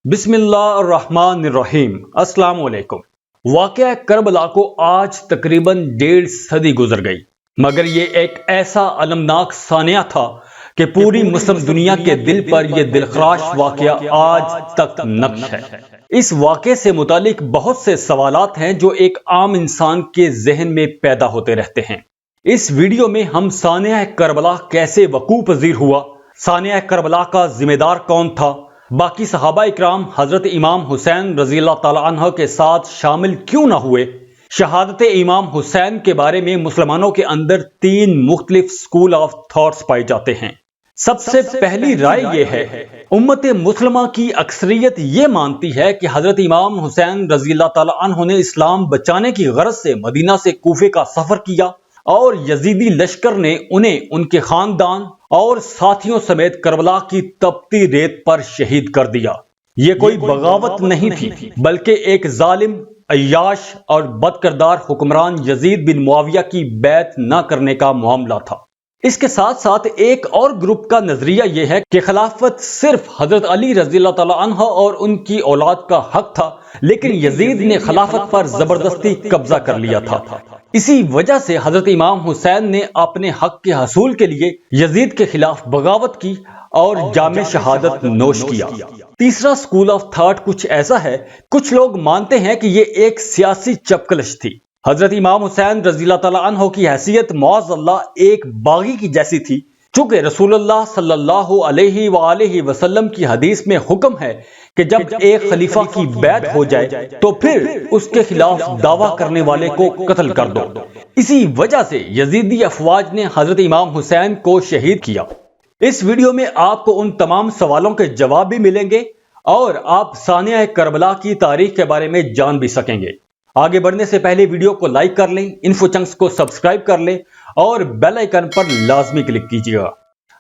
بسم اللہ الرحمن الرحیم۔ السلام علیکم۔ واقعہ کربلا کو آج تقریباً 1.5 صدی گزر گئی، مگر یہ ایک ایسا المناک سانحہ تھا کہ پوری مسلم دنیا کے دل پر یہ دلخراش واقعہ آج تک نقش ہے۔ اس واقعے سے متعلق بہت سے سوالات ہیں جو ایک عام انسان کے ذہن میں پیدا ہوتے رہتے ہیں۔ اس ویڈیو میں ہم سانحہ کربلا کیسے وقوع پذیر ہوا، سانحہ کربلا کا ذمہ دار کون تھا، باقی صحابہ اکرام حضرت امام حسین رضی اللہ تعالی عنہ کے ساتھ شامل کیوں نہ ہوئے، شہادت امام حسین کے بارے میں مسلمانوں کے اندر 3 مختلف سکول آف تھاٹس پائے جاتے ہیں۔ سب سے پہلی رائے یہ ہے، امت مسلمہ کی اکثریت یہ مانتی ہے کہ حضرت امام حسین رضی اللہ تعالی عنہ نے اسلام بچانے کی غرض سے مدینہ سے کوفے کا سفر کیا اور یزیدی لشکر نے انہیں ان کے خاندان اور ساتھیوں سمیت کربلا کی تپتی ریت پر شہید کر دیا۔ یہ کوئی بغاوت نہیں تھی، بلکہ ایک ظالم، عیاش اور بد کردار حکمران یزید بن معاویہ کی بیعت نہ کرنے کا معاملہ تھا۔ اس کے ساتھ ساتھ ایک اور گروپ کا نظریہ یہ ہے کہ خلافت صرف حضرت علی رضی اللہ تعالی عنہ اور ان کی اولاد کا حق تھا، لیکن یزید نے خلافت پر زبردستی قبضہ کر لیا تھا۔ اسی وجہ سے حضرت امام حسین نے اپنے حق کے حصول کے لیے یزید کے خلاف بغاوت کی اور جام شہادت نوش کیا۔ تیسرا سکول آف تھاٹ کچھ ایسا ہے، کچھ لوگ مانتے ہیں کہ یہ ایک سیاسی چپکلش تھی۔ حضرت امام حسین رضی اللہ تعالی عنہ کی حیثیت معاذ اللہ ایک باغی کی جیسی تھی، چونکہ رسول اللہ صلی اللہ علیہ وآلہ وسلم کی حدیث میں حکم ہے کہ جب ایک خلیفہ کی بیعت ہو جائے تو پھر اس کے خلاف دعویٰ کرنے والے کو قتل کر دو۔ اسی وجہ سے یزیدی افواج نے حضرت امام حسین کو شہید کیا۔ اس ویڈیو میں آپ کو ان تمام سوالوں کے جواب بھی ملیں گے اور آپ سانحہ کربلا کی تاریخ کے بارے میں جان بھی سکیں گے۔ آگے بڑھنے سے پہلے ویڈیو کو لائک کر لیں، انفو چنکس کو سبسکرائب کر لیں اور بیل آئیکن پر لازمی کلک کیجیے گا۔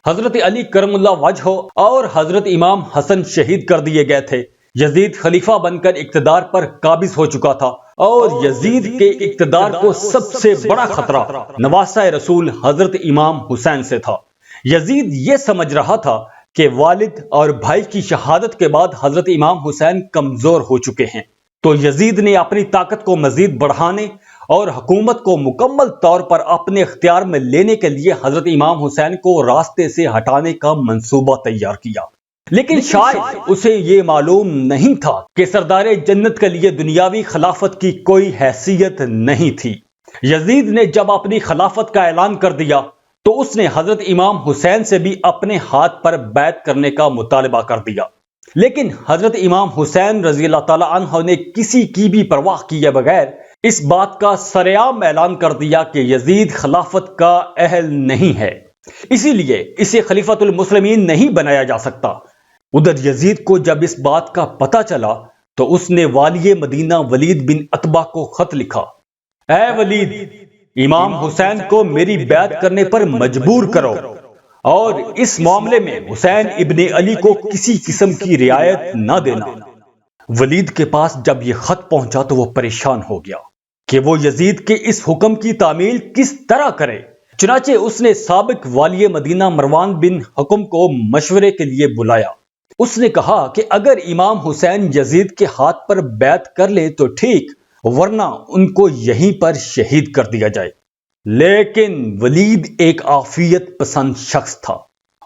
حضرت علی کرم اللہ وجہہ اور حضرت امام حسن شہید کر دیے گئے تھے۔ یزید خلیفہ بن کر اقتدار پر قابض ہو چکا تھا اور یزید کے اقتدار کو سب سے بڑا خطرہ نواسہ رسول حضرت امام حسین سے تھا۔ یزید یہ سمجھ رہا تھا کہ والد اور بھائی کی شہادت کے بعد حضرت امام حسین کمزور ہو چکے ہیں، تو یزید نے اپنی طاقت کو مزید بڑھانے اور حکومت کو مکمل طور پر اپنے اختیار میں لینے کے لیے حضرت امام حسین کو راستے سے ہٹانے کا منصوبہ تیار کیا۔ لیکن شاید اسے یہ معلوم نہیں تھا کہ سردار جنت کے لیے دنیاوی خلافت کی کوئی حیثیت نہیں تھی۔ یزید نے جب اپنی خلافت کا اعلان کر دیا تو اس نے حضرت امام حسین سے بھی اپنے ہاتھ پر بیعت کرنے کا مطالبہ کر دیا، لیکن حضرت امام حسین رضی اللہ تعالی عنہ نے کسی کی بھی پرواہ کیے بغیر اس بات کا سرعام اعلان کر دیا کہ یزید خلافت کا اہل نہیں ہے، اسی لیے اسے خلیفۃ المسلمین نہیں بنایا جا سکتا۔ ادھر یزید کو جب اس بات کا پتہ چلا تو اس نے والی مدینہ ولید بن عتبہ کو خط لکھا، اے ولید، امام حسین کو میری بیعت کرنے پر مجبور کرو اور اس معاملے میں حسین ابن علی کو کسی قسم کی رعایت نہ دینا۔ ولید کے پاس جب یہ خط پہنچا تو وہ پریشان ہو گیا کہ وہ یزید کے اس حکم کی تعمیل کس طرح کرے۔ چنانچہ اس نے سابق والی مدینہ مروان بن حکم کو مشورے کے لیے بلایا۔ اس نے کہا کہ اگر امام حسین یزید کے ہاتھ پر بیعت کر لے تو ٹھیک، ورنہ ان کو یہیں پر شہید کر دیا جائے۔ لیکن ولید ایک عافیت پسند شخص تھا۔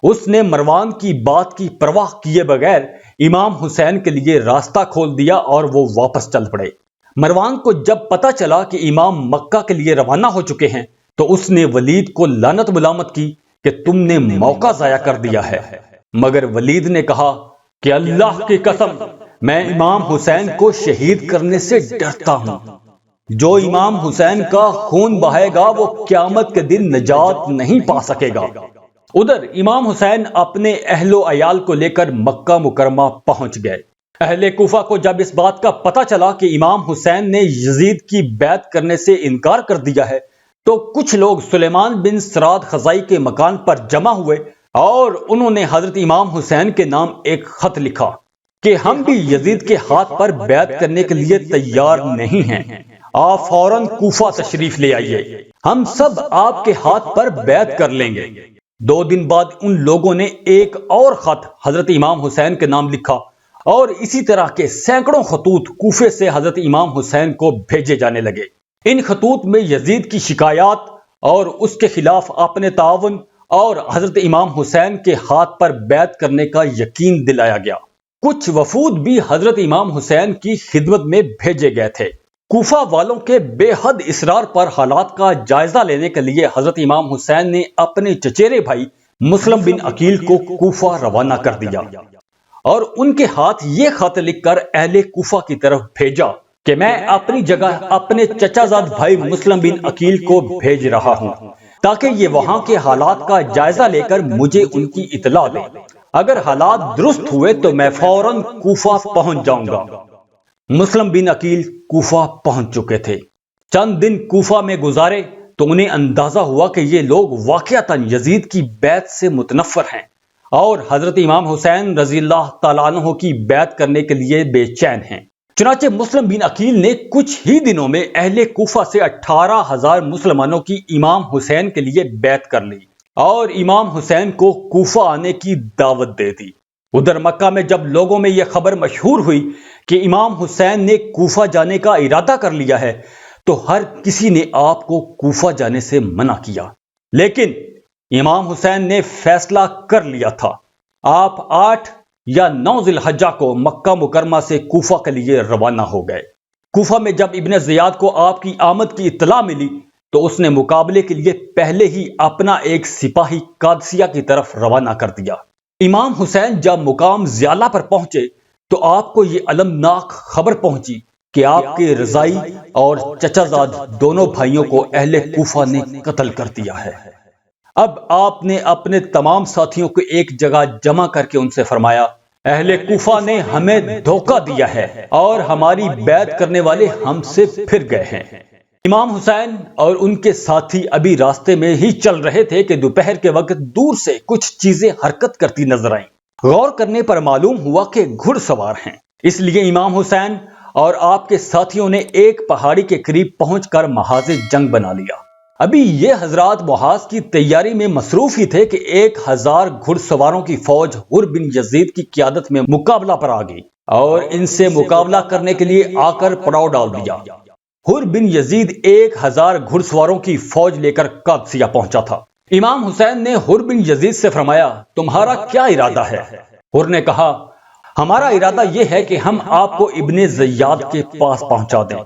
اس نے مروان کی بات کی پرواہ کیے بغیر امام حسین کے لیے راستہ کھول دیا اور وہ واپس چل پڑے۔ مروان کو جب پتہ چلا کہ امام مکہ کے لیے روانہ ہو چکے ہیں تو اس نے ولید کو لعنت ملامت کی کہ تم نے موقع ضائع کر دیا ہے، مگر ولید نے کہا کہ اللہ کی قسم، میں امام حسین کو شہید کرنے سے ڈرتا ہوں۔ جو امام حسین کا خون بہائے گا وہ قیامت کے دن نجات نہیں پا سکے گا۔ ادھر امام حسین اپنے اہل و عیال کو لے کر مکہ مکرمہ پہنچ گئے۔ اہل کوفہ کو جب اس بات کا پتہ چلا کہ امام حسین نے یزید کی بیعت کرنے سے انکار کر دیا ہے تو کچھ لوگ سلیمان بن سراد خزائی کے مکان پر جمع ہوئے اور انہوں نے حضرت امام حسین کے نام ایک خط لکھا کہ ہم بھی یزید کے ہاتھ پر بیعت کرنے کے لیے تیار نہیں ہیں، آپ فوراً کوفہ تشریف لے آئیے، ہم سب آپ کے ہاتھ پر بیعت کر لیں گے۔ 2 دن بعد ان لوگوں نے ایک اور خط حضرت امام حسین کے نام لکھا اور اسی طرح کے سینکڑوں خطوط کوفے سے حضرت امام حسین کو بھیجے جانے لگے۔ ان خطوط میں یزید کی شکایات اور اس کے خلاف اپنے تعاون اور حضرت امام حسین کے ہاتھ پر بیعت کرنے کا یقین دلایا گیا۔ کچھ وفود بھی حضرت امام حسین کی خدمت میں بھیجے گئے تھے۔ کوفہ والوں کے بے حد اصرار پر حالات کا جائزہ لینے کے لیے حضرت امام حسین نے اپنے چچیرے بھائی مسلم بن عقیل کو کوفہ روانہ کر دیا اور ان کے ہاتھ یہ خط لکھ کر اہل کوفہ کی طرف بھیجا کہ میں اپنی جگہ اپنے چچا زاد بھائی مسلم بن عقیل کو بھیج رہا ہوں تاکہ یہ وہاں کے حالات کا جائزہ لے کر مجھے ان کی اطلاع دیں۔ اگر حالات درست ہوئے تو میں فوراً کوفہ پہنچ جاؤں گا۔ مسلم بن عقیل کوفہ پہنچ چکے تھے۔ چند دن کوفہ میں گزارے تو انہیں اندازہ ہوا کہ یہ لوگ واقعتاً یزید کی بیعت سے متنفر ہیں اور حضرت امام حسین رضی اللہ تعالیٰ عنہ کی بیعت کرنے کے لیے بے چین ہیں۔ چنانچہ مسلم بن عقیل نے کچھ ہی دنوں میں اہل کوفہ سے 18,000 مسلمانوں کی امام حسین کے لیے بیعت کر لی اور امام حسین کو کوفہ آنے کی دعوت دے دی۔ ادھر مکہ میں جب لوگوں میں یہ خبر مشہور ہوئی کہ امام حسین نے کوفہ جانے کا ارادہ کر لیا ہے تو ہر کسی نے آپ کو کوفہ جانے سے منع کیا، لیکن امام حسین نے فیصلہ کر لیا تھا۔ آپ 8 یا 9 ذی الحجہ کو مکہ مکرمہ سے کوفہ کے لیے روانہ ہو گئے۔ کوفہ میں جب ابن زیاد کو آپ کی آمد کی اطلاع ملی تو اس نے مقابلے کے لیے پہلے ہی اپنا ایک سپاہی قادسیہ کی طرف روانہ کر دیا۔ امام حسین جب مقام زیالہ پر پہنچے تو آپ کو یہ المناک خبر پہنچی کہ آپ کے رضائی اور چچا زاد دونوں بھائیوں کو اہل کوفہ نے قتل کر دیا ہے۔ اب آپ نے اپنے تمام ساتھیوں کو ایک جگہ جمع کر کے ان سے فرمایا، اہل کوفہ نے ہمیں دھوکہ دیا ہے اور ہماری بیعت کرنے والے ہم سے پھر گئے ہیں۔ امام حسین اور ان کے ساتھی ابھی راستے میں ہی چل رہے تھے کہ دوپہر کے وقت دور سے کچھ چیزیں حرکت کرتی نظر آئیں۔ غور کرنے پر معلوم ہوا کہ گھڑ سوار ہیں، اس لیے امام حسین اور آپ کے ساتھیوں نے ایک پہاڑی کے قریب پہنچ کر محاذ جنگ بنا لیا۔ ابھی یہ حضرات محاذ کی تیاری میں مصروف ہی تھے کہ 1000 گھڑ سواروں کی فوج حر بن یزید کی قیادت میں مقابلہ پر آ گئی اور ان سے مقابلہ کرنے کے لیے آ کر پڑاؤ ڈال دیا۔ حر بن یزید 1000 گھڑ سواروں کی فوج لے کر قادسیہ پہنچا تھا۔ امام حسین نے حر بن یزید سے فرمایا، تمہارا کیا ارادہ ہے؟ حر نے کہا، ہمارا ارادہ یہ ہے کہ ہم آپ کو ابن زیاد کے پاس پہنچا دیں۔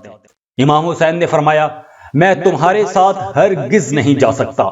امام حسین نے فرمایا، میں تمہارے ساتھ ہرگز نہیں جا سکتا۔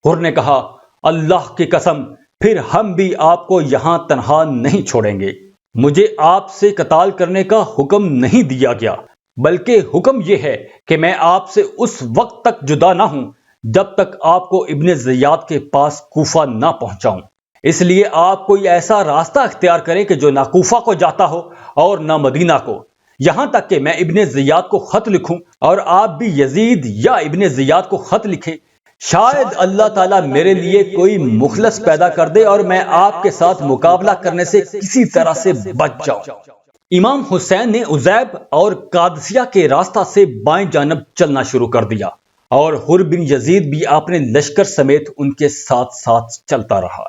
حر نے کہا، اللہ کی قسم، پھر ہم بھی آپ کو یہاں تنہا نہیں چھوڑیں گے۔ مجھے آپ سے قتال کرنے کا حکم نہیں دیا گیا، بلکہ حکم یہ ہے کہ میں آپ سے اس وقت تک جدا نہ ہوں جب تک آپ کو ابن زیاد کے پاس کوفہ نہ پہنچاؤں۔ اس لیے آپ کوئی ایسا راستہ اختیار کریں کہ جو نہ کوفہ کو جاتا ہو اور نہ مدینہ کو، یہاں تک کہ میں ابن زیاد کو خط لکھوں اور آپ بھی یزید یا ابن زیاد کو خط لکھیں، شاید اللہ تعالیٰ میرے لیے کوئی مخلص پیدا کر دے اور میں آپ کے ساتھ مقابلہ کرنے سے کسی طرح سے بچ جاؤں۔ امام حسین نے عزیب اور قادسیہ کے راستہ سے بائیں جانب چلنا شروع کر دیا اور حر بن یزید بھی اپنے لشکر سمیت ان کے ساتھ ساتھ چلتا رہا۔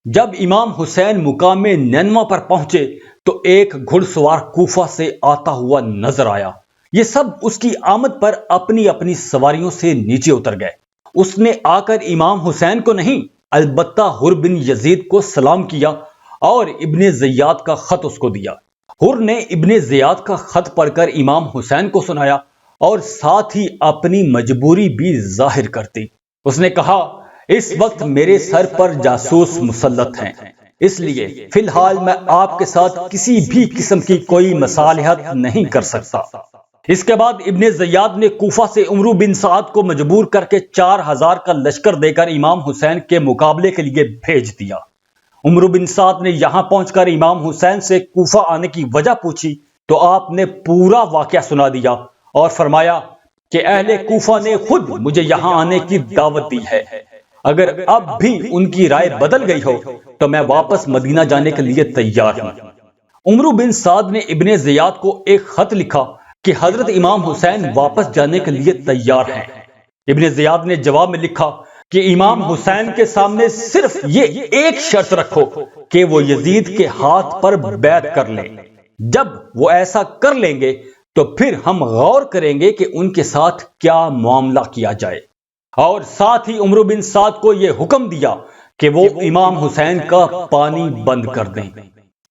جب امام حسین مقام نینوا پر پہنچے تو ایک گھڑ سوار کوفہ سے آتا ہوا نظر آیا۔ یہ سب اس کی آمد پر اپنی اپنی سواریوں سے نیچے اتر گئے۔ اس نے آ کر امام حسین کو نہیں، البتہ حر بن یزید کو سلام کیا اور ابن زیاد کا خط اس کو دیا۔ حر نے ابن زیاد کا خط پڑھ کر امام حسین کو سنایا اور ساتھ ہی اپنی مجبوری بھی ظاہر کر دی۔ اس نے کہا، اس وقت میرے سر پر جاسوس مسلط ہیں، اس لیے فی الحال میں آپ کے ساتھ کسی بھی قسم کی کوئی مصالحت نہیں کر سکتا۔ اس کے بعد ابن زیاد نے کوفہ سے عمرو بن سعد کو مجبور کر کے 4000 کا لشکر دے کر امام حسین کے مقابلے کے لیے بھیج دیا۔ عمرو بن سعد نے یہاں پہنچ کر امام حسین سے کوفہ آنے کی وجہ پوچھی تو آپ نے پورا واقعہ سنا دیا اور فرمایا کہ اہل کوفہ نے خود مجھے یہاں آنے کی دعوت دی ہے، اگر اب بھی ان کی رائے بدل گئی ہو تو میں واپس مدینہ جانے کے لیے تیار ہوں۔ عمرو بن سعد نے ابن زیاد کو ایک خط لکھا کہ حضرت امام حسین واپس جانے کے لیے تیار ہیں۔ ابن زیاد نے جواب میں لکھا کہ امام حسین کے سامنے صرف یہ ایک شرط رکھو کہ وہ یزید کے ہاتھ پر بیعت کر لیں۔ جب وہ ایسا کر لیں گے تو پھر ہم غور کریں گے کہ ان کے ساتھ کیا معاملہ کیا جائے۔ اور ساتھ ہی عمرو بن سعد کو یہ حکم دیا کہ وہ امام حسین کا پانی بند کر دیں۔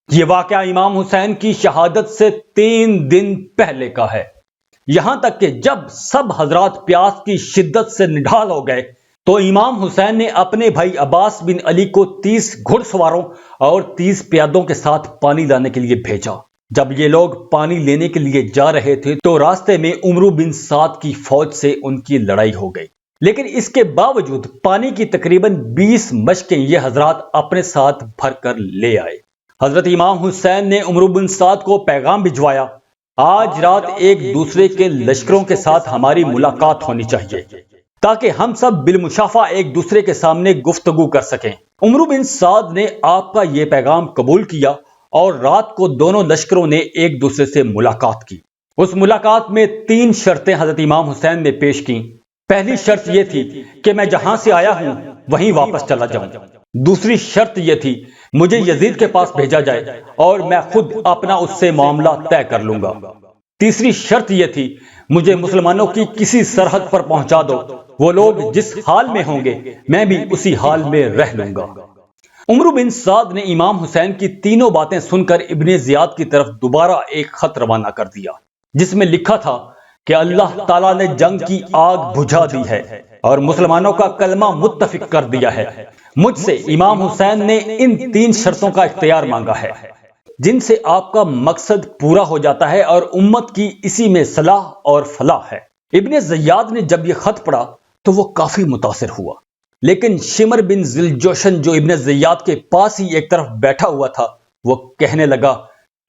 یہ واقعہ امام حسین کی شہادت سے 3 دن پہلے کا ہے۔ یہاں تک کہ جب سب حضرات پیاس کی شدت سے نڈھال ہو گئے تو امام حسین نے اپنے بھائی عباس بن علی کو 30 گھڑ سواروں اور 30 پیادوں کے ساتھ پانی لانے کے لیے بھیجا۔ جب یہ لوگ پانی لینے کے لیے جا رہے تھے تو راستے میں عمرو بن سعد کی فوج سے ان کی لڑائی ہو گئی، لیکن اس کے باوجود پانی کی تقریباً 20 مشکیں یہ حضرات اپنے ساتھ بھر کر لے آئے۔ حضرت امام حسین نے عمرو بن سعد کو پیغام بھجوایا، آج رات ایک دوسرے کے لشکروں کے ساتھ ہماری ملاقات ہونی چاہیے تاکہ ہم سب بالمشافہ ایک دوسرے کے سامنے گفتگو کر سکیں۔ عمرو بن سعد نے آپ کا یہ پیغام قبول کیا اور رات کو دونوں لشکروں نے ایک دوسرے سے ملاقات کی۔ اس ملاقات میں 3 شرطیں حضرت امام حسین نے پیش کی۔ پہلی شرط یہ تھی کہ میں جہاں سے آیا ہوں وہیں واپس چلا جاؤں۔ دوسری شرط یہ تھی مجھے یزید کے پاس بھیجا جائے اور میں خود اپنا اس سے معاملہ طے کر لوں گا۔ تیسری شرط یہ تھی مجھے مسلمانوں کی کسی سرحد پر پہنچا دو، وہ لوگ جس حال میں ہوں گے میں بھی اسی حال میں رہ لوں گا۔ عمرو بن سعد نے امام حسین کی تینوں باتیں سن کر ابن زیاد کی طرف دوبارہ ایک خط روانہ کر دیا جس میں لکھا تھا کہ اللہ تعالیٰ نے جنگ کی آگ بجھا دی ہے اور مسلمانوں کا کلمہ متفق کر دیا ہے۔ مجھ سے امام حسین نے ان 3 شرطوں کا اختیار مانگا ہے جن سے آپ کا مقصد پورا ہو جاتا ہے اور امت کی اسی میں صلاح اور فلاح ہے۔ ابن زیاد نے جب یہ خط پڑھا تو وہ کافی متاثر ہوا، لیکن شمر بن ذوالجوشن جو ابن زیاد کے پاس ہی ایک طرف بیٹھا ہوا تھا وہ کہنے لگا،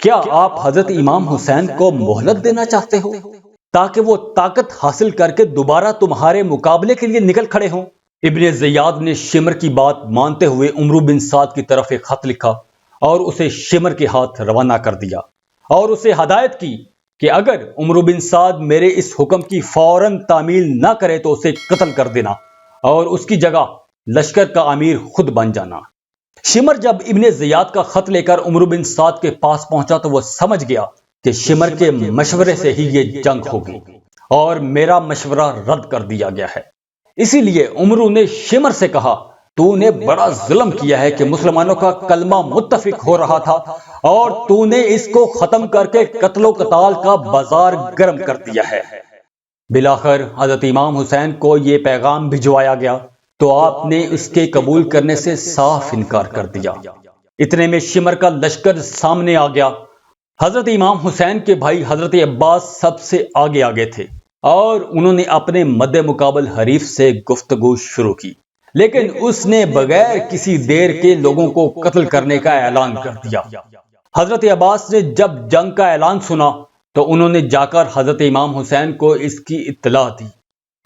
کیا آپ حضرت امام حسین کو مہلت دینا چاہتے ہو تاکہ وہ طاقت حاصل کر کے دوبارہ تمہارے مقابلے کے لیے نکل کھڑے ہوں؟ ابن زیاد نے شمر کی بات مانتے ہوئے عمرو بن سعد کی طرف ایک خط لکھا اور اسے شمر کے ہاتھ روانہ کر دیا اور اسے ہدایت کی کہ اگر عمرو بن سعد میرے اس حکم کی فوراً تعمیل نہ کرے تو اسے قتل کر دینا اور اس کی جگہ لشکر کا امیر خود بن جانا۔ شمر جب ابن زیاد کا خط لے کر عمرو بن سعد کے پاس پہنچا تو وہ سمجھ گیا کہ شمر کے مشورے سے ہی یہ جنگ ہوگی اور میرا مشورہ رد کر دیا گیا ہے۔ اسی لیے عمرو نے شمر سے کہا، تو نے بڑا ظلم کیا ہے کہ مسلمانوں کا کلمہ متفق ہو رہا تھا اور تو نے اس کو ختم کر کے قتل و قتال کا بازار گرم کر دیا ہے۔ بالآخر حضرت امام حسین کو یہ پیغام بھجوایا گیا تو آپ نے اس کے قبول کرنے سے صاف انکار کر دیا۔ اتنے میں شمر کا لشکر سامنے آ گیا۔ حضرت امام حسین کے بھائی حضرت عباس سب سے آگے تھے اور انہوں نے اپنے مد مقابل حریف سے گفتگو شروع کی، لیکن اس نے بغیر کسی دیر کے لوگوں کو قتل کرنے کا اعلان کر دیا۔ حضرت عباس نے جب جنگ کا اعلان سنا تو انہوں نے جا کر حضرت امام حسین کو اس کی اطلاع دی۔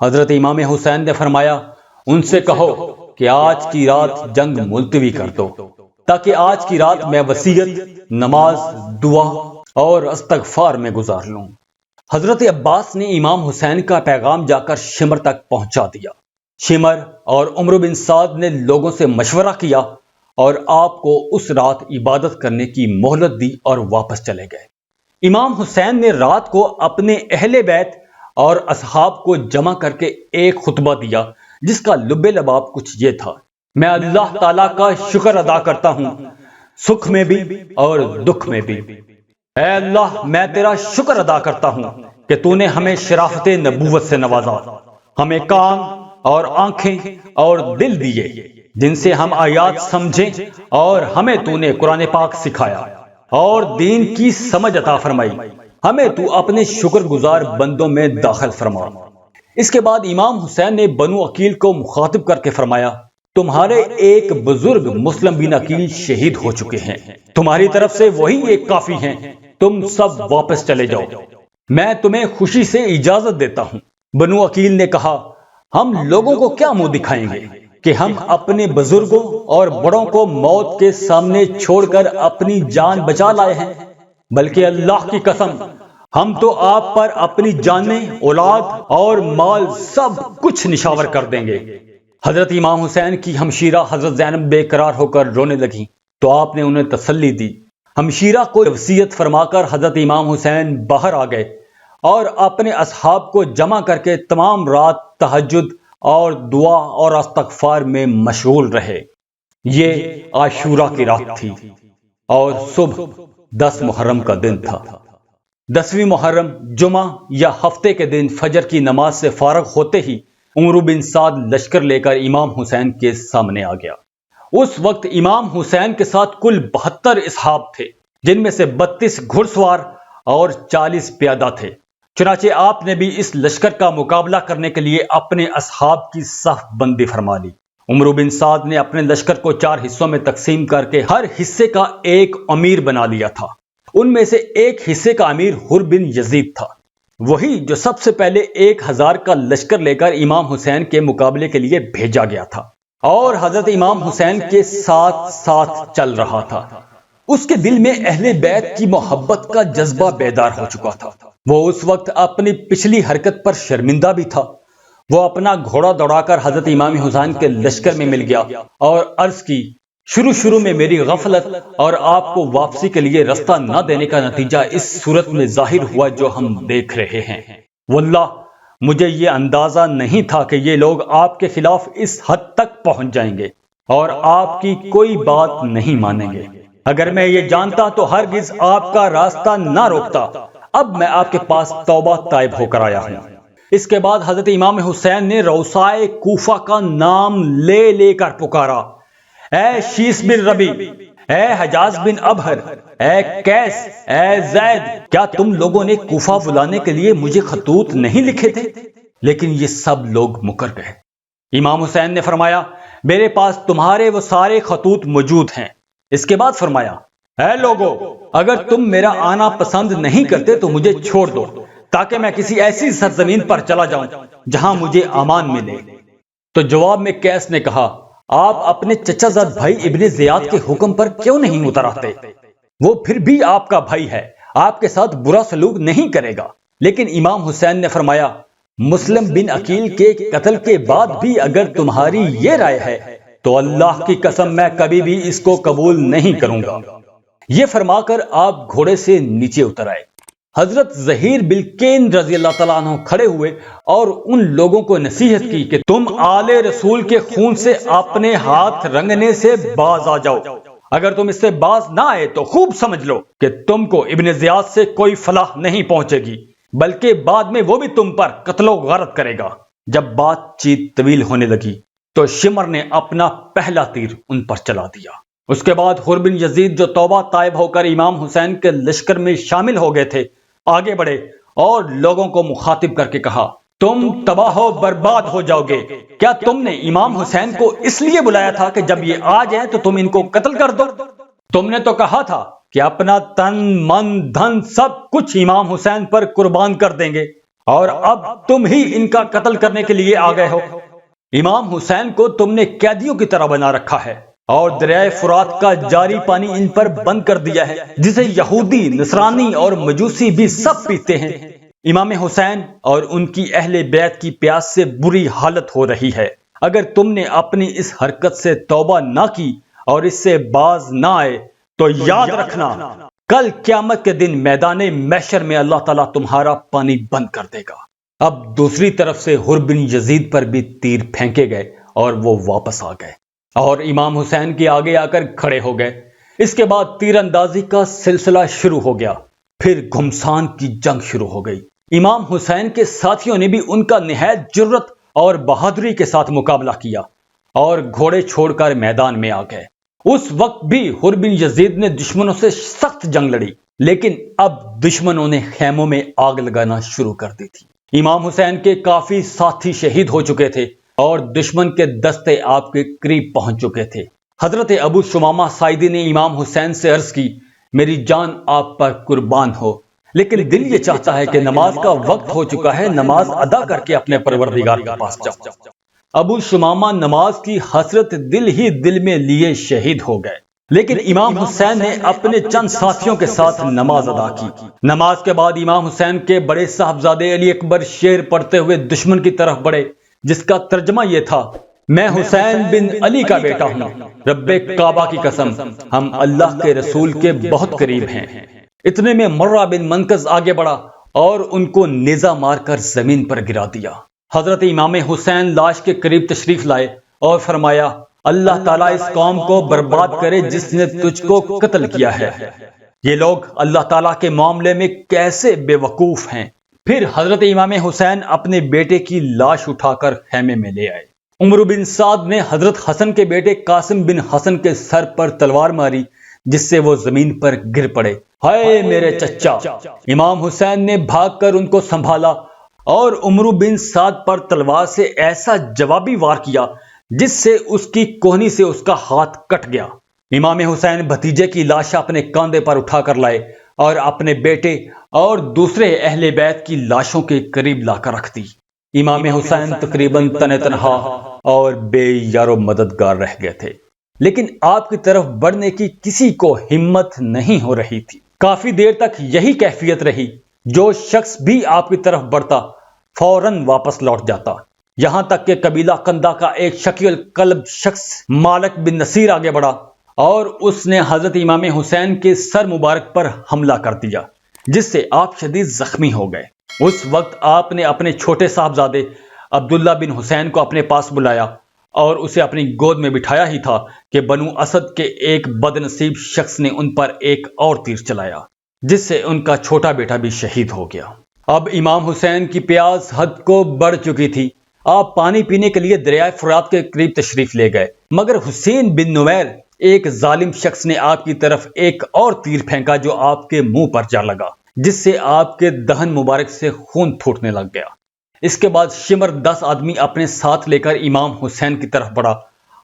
حضرت امام حسین نے فرمایا، ان سے کہو کہ آج کی رات جنگ ملتوی کر دو تاکہ آج کی رات میں وصیت، نماز، دعا اور استغفار میں گزار لوں۔ حضرت عباس نے امام حسین کا پیغام جا کر شمر تک پہنچا دیا۔ شمر اور عمرو بن سعد نے لوگوں سے مشورہ کیا اور آپ کو اس رات عبادت کرنے کی مہلت دی اور واپس چلے گئے۔ امام حسین نے رات کو اپنے اہل بیت اور اصحاب کو جمع کر کے ایک خطبہ دیا جس کا لب لباب کچھ یہ تھا، میں اللہ تعالیٰ کا شکر ادا کرتا ہوں سکھ میں بھی اور دکھ میں بھی۔ اے اللہ، میں تیرا شکر ادا کرتا ہوں کہ تو نے ہمیں شرافت نبوت سے نوازا، ہمیں کان اور آنکھیں اور دل دیے جن سے ہم آیات سمجھیں، اور ہمیں تو نے قرآن پاک سکھایا اور دین کی سمجھ عطا فرمائی، ہمیں تو اپنے شکر گزار بندوں میں داخل فرما۔ اس کے بعد امام حسین نے بنو عقیل کو مخاطب کر کے فرمایا، تمہارے ایک بزرگ مسلم بن عقیل شہید ہو چکے ہیں، تمہاری طرف سے وہی ایک کافی ہیں، تم سب واپس چلے جاؤ، میں تمہیں خوشی سے اجازت دیتا ہوں۔ بنو عقیل نے کہا، ہم لوگوں کو کیا منہ دکھائیں گے کہ ہم اپنے بزرگوں اور بڑوں کو موت کے سامنے چھوڑ کر اپنی جان بچا لائے ہیں، بلکہ اللہ کی قسم ہم تو آپ پر اپنی جانیں، اولاد اور مال سب کچھ نشاور کر دیں گے۔ حضرت امام حسین کی ہمشیرہ حضرت زینب بے قرار ہو کر رونے لگیں تو آپ نے انہیں تسلی دی ہمشیرہ کو وصیت فرما کر حضرت امام حسین باہر آ گئے اور اپنے اصحاب کو جمع کر کے تمام رات تہجد اور دعا اور استغفار میں مشغول رہے۔ یہ عاشورہ کی رات تھی اور صبح 10 محرم کا دن تھا۔ 10ویں محرم جمعہ یا ہفتے کے دن فجر کی نماز سے فارغ ہوتے ہی عمرو بن سعد لشکر لے کر امام حسین کے سامنے آ گیا۔ اس وقت امام حسین کے ساتھ کل 72 اصحاب تھے، جن میں سے 32 گھڑ سوار اور 40 پیادہ تھے۔ چنانچہ آپ نے بھی اس لشکر کا مقابلہ کرنے کے لیے اپنے اصحاب کی صف بندی فرما لی۔ عمرو بن سعد نے اپنے لشکر کو 4 حصوں میں تقسیم کر کے ہر حصے کا ایک امیر بنا لیا تھا۔ ان میں سے ایک حصے کا امیر حر بن یزید تھا، وہی جو سب سے پہلے 1000 کا لشکر لے کر امام حسین کے مقابلے کے لیے بھیجا گیا تھا اور حضرت امام حسین کے ساتھ ساتھ چل رہا تھا۔ اس کے دل میں اہل بیت کی محبت کا جذبہ بیدار ہو چکا تھا۔ وہ اس وقت اپنی پچھلی حرکت پر شرمندہ بھی تھا۔ وہ اپنا گھوڑا دوڑا کر حضرت امام حسین کے لشکر میں مل گیا اور عرض کی، شروع میں میری غفلت اور آپ کو واپسی کے لیے رستہ نہ دینے کا نتیجہ اس صورت میں ظاہر ہوا جو ہم دیکھ رہے ہیں۔ واللہ مجھے یہ اندازہ نہیں تھا کہ یہ لوگ آپ کے خلاف اس حد تک پہنچ جائیں گے اور آپ کی کوئی بات نہیں مانیں گے۔ اگر میں یہ جانتا تو ہرگز آپ کا راستہ نہ روکتا۔ اب میں آپ کے پاس توبہ طائب ہو کر آیا ہوں۔ اس کے بعد حضرت امام حسین نے روسائے کوفہ کا نام لے لے کر پکارا، اے شیس بن ربی، اے حجاز بن ابہر، اے قیس، اے زید، کیا تم لوگوں نے کوفہ بلانے کے لیے مجھے خطوط نہیں لکھے تھے؟ لیکن یہ سب لوگ مکر گئے۔ امام حسین نے فرمایا، میرے پاس تمہارے وہ سارے خطوط موجود ہیں۔ اس کے بعد فرمایا، اے لوگو، اگر تم میرا آنا پسند نہیں کرتے تو مجھے چھوڑ دو تاکہ میں کسی ایسی سرزمین پر چلا جاؤں جہاں مجھے امان ملے۔ تو جواب میں قیس نے کہا، آپ اپنے چچا زاد بھائی ابن زیاد کے حکم پر کیوں نہیں اتر آتے؟ وہ پھر بھی آپ کا بھائی ہے، آپ کے ساتھ برا سلوک نہیں کرے گا۔ لیکن امام حسین نے فرمایا، مسلم بن عقیل کے قتل کے بعد بھی اگر تمہاری یہ رائے ہے تو اللہ کی قسم میں کبھی بھی اس کو قبول نہیں کروں گا۔ یہ فرما کر آپ گھوڑے سے نیچے اتر آئے۔ حضرت زہیر بالکین رضی اللہ تعالیٰ عنہ کھڑے ہوئے اور ان لوگوں کو نصیحت کی کہ تم آل رسول کے خون سے اپنے ہاتھ رنگنے سے باز آ جاؤ۔ اگر تم اس سے باز نہ آئے تو خوب سمجھ لو کہ تم کو ابن زیاد سے کوئی فلاح نہیں پہنچے گی، بلکہ بعد میں وہ بھی تم پر قتل و غارت کرے گا۔ جب بات چیت طویل ہونے لگی تو شمر نے اپنا پہلا تیر ان پر چلا دیا۔ اس کے بعد حر بن یزید جو توبہ طائب ہو کر امام حسین کے لشکر میں شامل ہو گئے تھے، آگے بڑھے اور لوگوں کو مخاطب کر کے کہا، تم تباہ و برباد ہو جاؤ گے۔ کیا تم نے امام حسین کو اس لیے بلایا تھا کہ جب یہ آ جائیں تو تم ان کو قتل کر دو؟ تم نے تو کہا تھا کہ اپنا تن من دھن سب کچھ امام حسین پر قربان کر دیں گے، اور اب تم ہی ان کا قتل کرنے کے لیے آ گئے ہو۔ امام حسین کو تم نے قیدیوں کی طرح بنا رکھا ہے اور دریائے فرات کا جاری پانی ان پر بند کر دیا ہے، جسے یہودی، نصرانی اور مجوسی بھی سب پیتے ہیں۔ امام حسین اور ان کی اہل بیت کی پیاس سے بری حالت ہو رہی ہے۔ اگر تم نے اپنی اس حرکت سے توبہ نہ کی اور اس سے باز نہ آئے تو یاد رکھنا، کل قیامت کے دن میدان محشر میں اللہ تعالیٰ تمہارا پانی بند کر دے گا۔ اب دوسری طرف سے حر بن یزید پر بھی تیر پھینکے گئے اور وہ واپس آ گئے اور امام حسین کے آگے آ کر کھڑے ہو گئے۔ اس کے بعد تیر اندازی کا سلسلہ شروع ہو گیا، پھر گھمسان کی جنگ شروع ہو گئی۔ امام حسین کے ساتھیوں نے بھی ان کا نہایت جرت اور بہادری کے ساتھ مقابلہ کیا اور گھوڑے چھوڑ کر میدان میں آ گئے۔ اس وقت بھی حر بن یزید نے دشمنوں سے سخت جنگ لڑی، لیکن اب دشمنوں نے خیموں میں آگ لگانا شروع کر دی تھی۔ امام حسین کے کافی ساتھی شہید ہو چکے تھے اور دشمن کے دستے آپ کے قریب پہنچ چکے تھے۔ حضرت ابو شمامہ سائدی نے امام حسین سے عرض کی، میری جان آپ پر قربان ہو، لیکن دل یہ چاہتا ہے کہ نماز کا وقت ہو چکا ہے، نماز ادا کر کے اپنے پروردگار کے پاس جاؤ۔ ابو شمامہ نماز کی حسرت دل ہی دل میں لیے شہید ہو گئے، لیکن امام حسین نے اپنے چند ساتھیوں کے ساتھ نماز ادا کی۔ نماز کے بعد امام حسین کے بڑے صاحبزادے علی اکبر شعر پڑھتے ہوئے دشمن کی طرف بڑھے، جس کا ترجمہ یہ تھا، میں حسین بن علی کا بیٹا ہوں، رب کعبہ کی قسم ہم اللہ کے رسول کے بہت قریب ہیں۔ اتنے میں مرہ بن منقذ آگے بڑھا اور ان کو نیزہ مار کر زمین پر گرا دیا۔ حضرت امام حسین لاش کے قریب تشریف لائے اور فرمایا، اللہ تعالیٰ اس قوم کو برباد کرے جس نے تجھ کو قتل کیا ہے۔ یہ لوگ اللہ تعالیٰ کے معاملے میں کیسے بے وقوف ہیں۔ پھر حضرت امام حسین اپنے بیٹے کی لاش اٹھا کر خیمے میں لے آئے۔ عمر بن سعد نے حضرت حسن کے بیٹے قاسم بن حسن کے سر پر تلوار ماری جس سے وہ زمین پر گر پڑے۔ ہائے میرے چچا! امام حسین نے بھاگ کر ان کو سنبھالا اور عمر بن سعد پر تلوار سے ایسا جوابی وار کیا جس سے اس کی کوہنی سے اس کا ہاتھ کٹ گیا۔ امام حسین بھتیجے کی لاش اپنے کاندھے پر اٹھا کر لائے اور اپنے بیٹے اور دوسرے اہل بیت کی لاشوں کے قریب لا کر رکھ دی۔ امام حسین تقریباً تن تنہا اور بے یار و مددگار رہ گئے تھے، لیکن آپ کی طرف بڑھنے کی کسی کو ہمت نہیں ہو رہی تھی۔ کافی دیر تک یہی کیفیت رہی۔ جو شخص بھی آپ کی طرف بڑھتا فوراً واپس لوٹ جاتا، یہاں تک کہ قبیلہ قندہ کا ایک شقی القلب شخص مالک بن نصیر آگے بڑھا اور اس نے حضرت امام حسین کے سر مبارک پر حملہ کر دیا جس سے آپ شدید زخمی ہو گئے۔ اس وقت آپ نے اپنے چھوٹے صاحبزادے عبداللہ بن حسین کو اپنے پاس بلایا اور اسے اپنی گود میں بٹھایا ہی تھا کہ بنو اسد کے ایک بد نصیب شخص نے ان پر ایک اور تیر چلایا جس سے ان کا چھوٹا بیٹا بھی شہید ہو گیا۔ اب امام حسین کی پیاس حد کو بڑھ چکی تھی۔ آپ پانی پینے کے لیے دریائے فرات کے قریب تشریف لے گئے، مگر حسین بن نمیر ایک ظالم شخص نے آپ کی طرف ایک اور تیر پھینکا جو آپ کے منہ پر جا لگا جس سے آپ کے دہن مبارک سے خون پھوٹنے لگ گیا۔ اس کے بعد شمر 10 آدمی اپنے ساتھ لے کر امام حسین کی طرف بڑھا۔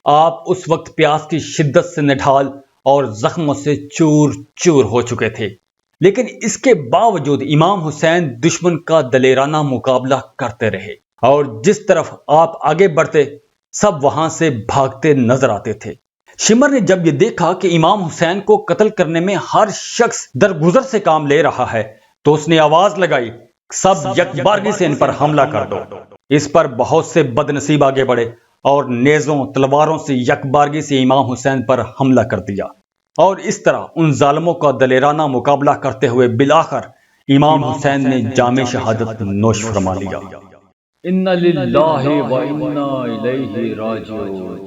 آپ اس وقت پیاس کی شدت سے نڈھال اور زخموں سے چور چور ہو چکے تھے، لیکن اس کے باوجود امام حسین دشمن کا دلیرانہ مقابلہ کرتے رہے اور جس طرف آپ آگے بڑھتے سب وہاں سے بھاگتے نظر آتے تھے۔ شمر نے جب یہ دیکھا کہ امام حسین کو قتل کرنے میں ہر شخص درگزر سے کام لے رہا ہے تو اس نے آواز لگائی، سب یکبارگی سے ان پر حملہ کر دو۔ اس پر بہت سے بد نصیب آگے بڑھے اور نیزوں تلواروں سے یکبارگی سے امام حسین پر حملہ کر دیا، اور اس طرح ان ظالموں کا دلیرانہ مقابلہ کرتے ہوئے بالآخر امام حسین نے جام شہادت نوش فرما لیا۔ اِنَّ لِلَّهِ وَإِنَّا إِلَيْهِ رَاجِعُونَ۔